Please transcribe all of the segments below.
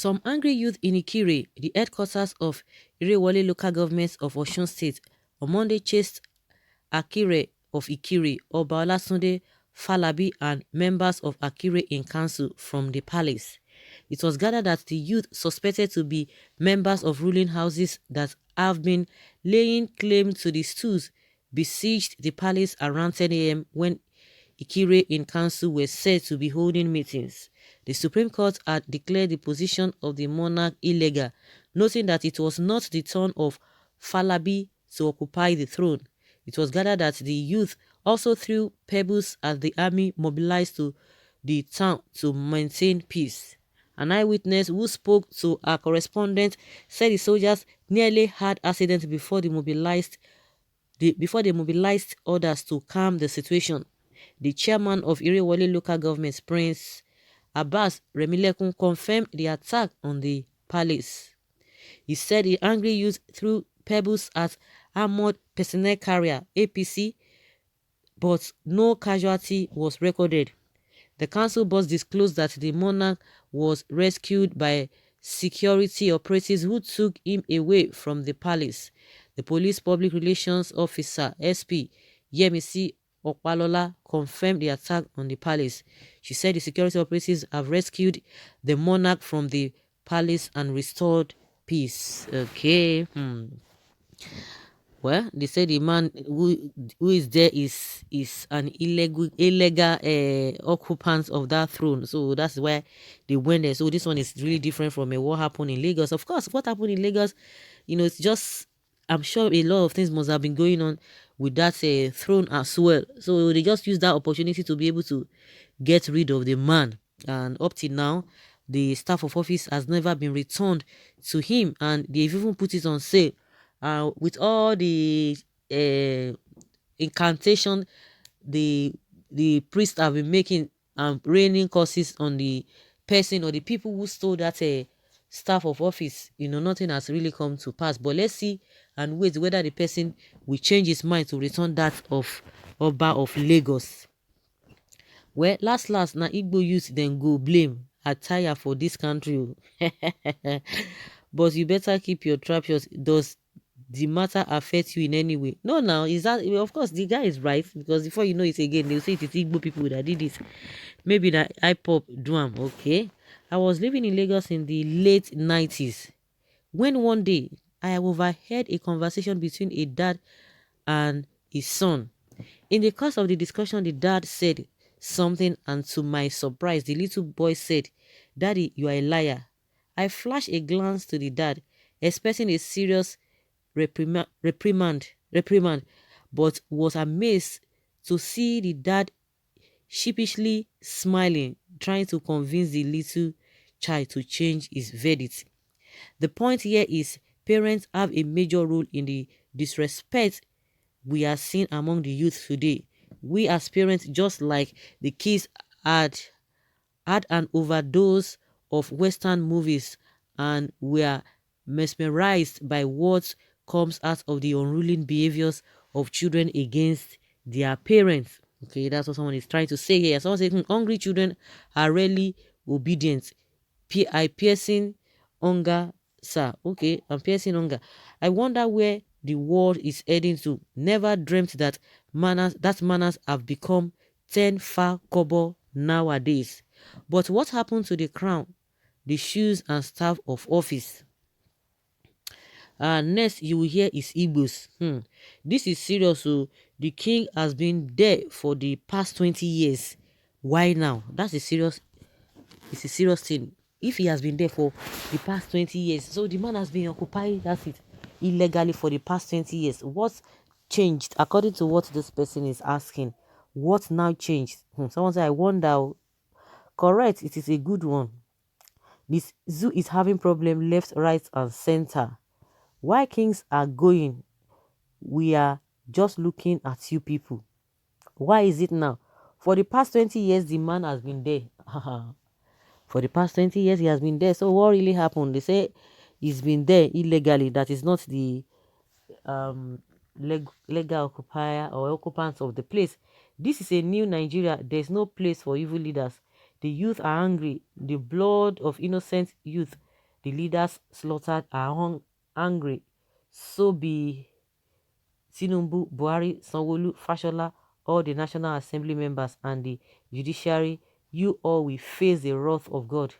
Some angry youth in Ikire, the headquarters of Irewole local government of Osun State, on Monday chased Akire of Ikire, Oba Olatunde Falabi, and members of Akire in council from the palace. It was gathered that the youth, suspected to be members of ruling houses that have been laying claim to the stools, besieged the palace around 10 a.m. when Ikire in council were said to be holding meetings. The Supreme Court had declared the position of the monarch illegal, noting that it was not the turn of Falabi to occupy the throne. It was gathered that the youth also threw pebbles at the army mobilized to the town to maintain peace. An eyewitness who spoke to our correspondent said the soldiers nearly had accident before they mobilized others to calm the situation. The chairman of Irewole local government, Prince Abbas Remilekun, confirmed the attack on the palace. He said the angry youth threw pebbles at armored personnel carrier APC, but no casualty was recorded. The council boss disclosed that the monarch was rescued by security operatives who took him away from the palace. The police public relations officer, SP Yemisi Opalola, confirmed the attack on the palace. She said the security operatives have rescued the monarch from the palace and restored peace. Okay. Well, they say the man who is there is an illegal occupant of that throne. So that's why they went there. So this one is really different from what happened in Lagos. Of course, what happened in Lagos, it's just, I'm sure a lot of things must have been going on with that throne as well. So they just used that opportunity to be able to get rid of the man. And up till now, the staff of office has never been returned to him, and they've even put it on sale. With all the incantation the priests have been making and raining curses on the person or the people who stole that staff of office, nothing has really come to pass. But let's see and wait whether the person will change his mind to return that of Oba of Lagos. Well, last na Igbo youth then go blame attire for this country. But you better keep your trap short. Does the matter affect you in any way? No, now is that, well, of course the guy is right, because before you know it again, they'll say it is Igbo people that did it. Maybe that IPOP do am. Okay. I was living in Lagos in the late 90s when one day I overheard a conversation between a dad and his son. In the course of the discussion, the dad said something, and to my surprise, the little boy said, "Daddy, you are a liar." I flashed a glance to the dad, expecting a serious reprimand, but was amazed to see the dad sheepishly smiling, trying to convince the little child to change his verdict. The point here is parents have a major role in the disrespect we are seeing among the youth today. We as parents, just like the kids, had an overdose of Western movies and were mesmerized by what comes out of the unruly behaviors of children against their parents. Okay, that's what someone is trying to say here. Someone saying hungry children are rarely obedient. I piercing hunger, sir. Okay, I'm piercing hunger. I wonder where the world is heading to. Never dreamt that manners have become 10 far kobo nowadays. But what happened to the crown, the shoes and staff of office? Next you will hear is Igbos. This is serious. So the king has been there for the past 20 years. Why now? That's a serious, it's a serious thing. If he has been there for the past 20 years, so the man has been occupying that seat illegally for the past 20 years. What changed according to what this person is asking? What now changed? Someone said, I wonder. Correct, it is a good one. This zoo is having problem left, right, and center. Why kings are going, we are just looking at you people. Why is it now? For the past 20 years, the man has been there. For the past 20 years, he has been there. So what really happened? They say he's been there illegally. That is not the legal occupier or occupants of the place. This is a new Nigeria. There's no place for evil leaders. The youth are angry. The blood of innocent youth The leaders slaughtered are angry. So be Tinubu, Buhari, Sanwo-Olu, Fashola, all the National Assembly members and the judiciary, you all will face the wrath of God.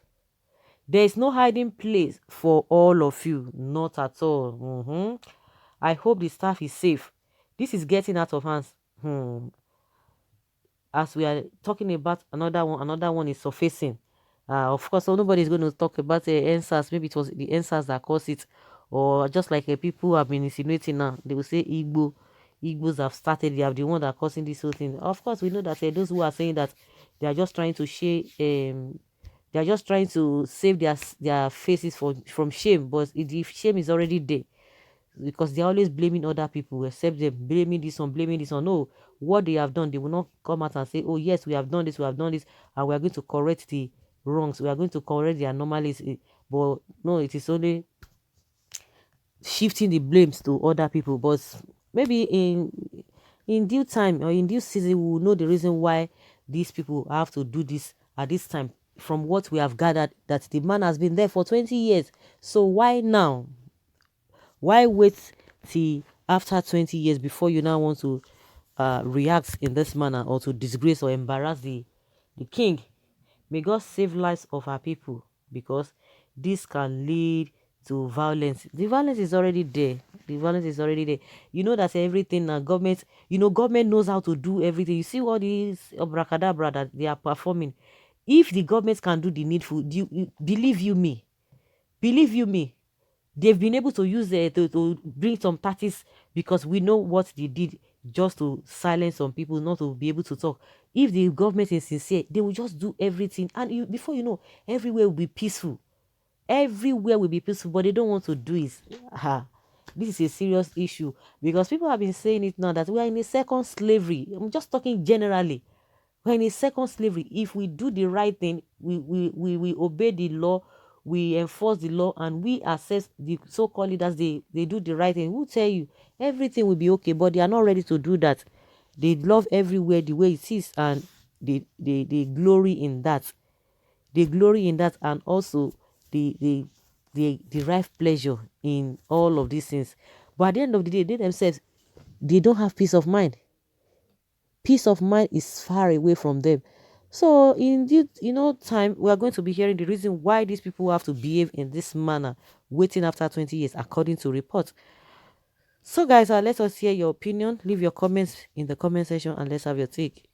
There is no hiding place for all of you, not at all. I hope the staff is safe. This is getting out of hands. As we are talking about another one is surfacing. Of course, so nobody is going to talk about the answers. Maybe it was the answers that caused it, or just like people have been insinuating now. They will say Igbos have started. They are the one that are causing this whole thing. Of course, we know that those who are saying that they are just trying to share, they are just trying to save their faces from shame, but the shame is already there because they're always blaming other people, except them blaming this one, blaming this one. No, what they have done, they will not come out and say, oh yes, we have done this, and we are going to correct the wrongs, we are going to correct the anomalies. But no, it is only shifting the blames to other people. But maybe in due time or in due season, we will know the reason why these people have to do this at this time. From what we have gathered, that the man has been there for 20 years. So why now? Why wait till after 20 years before you now want to react in this manner or to disgrace or embarrass the king? May God save lives of our people, because this can lead to violence. The violence is already there. The violence is already there. You know that everything now government, government knows how to do everything. You see all these abracadabra that they are performing. If the government can do the needful, believe you me, they've been able to use to bring some parties, because we know what they did just to silence some people, not to be able to talk. If the government is sincere, they will just do everything, and before you know, everywhere will be peaceful. Everywhere will be peaceful, but they don't want to do it. This is a serious issue, because people have been saying it now that we are in a second slavery. I'm just talking generally. We're in a second slavery. If we do the right thing, we obey the law, we enforce the law, and we assess the so-called leaders, they do the right thing. Who tell you everything will be okay? But they are not ready to do that. They love everywhere the way it is, and they glory in that. They glory in that, and also they derive pleasure in all of these things. But at the end of the day, they themselves, they don't have peace of mind. Peace of mind is far away from them. So in due, time, we are going to be hearing the reason why these people have to behave in this manner, waiting after 20 years, according to reports. So guys, let us hear your opinion. Leave your comments in the comment section and let's have your take.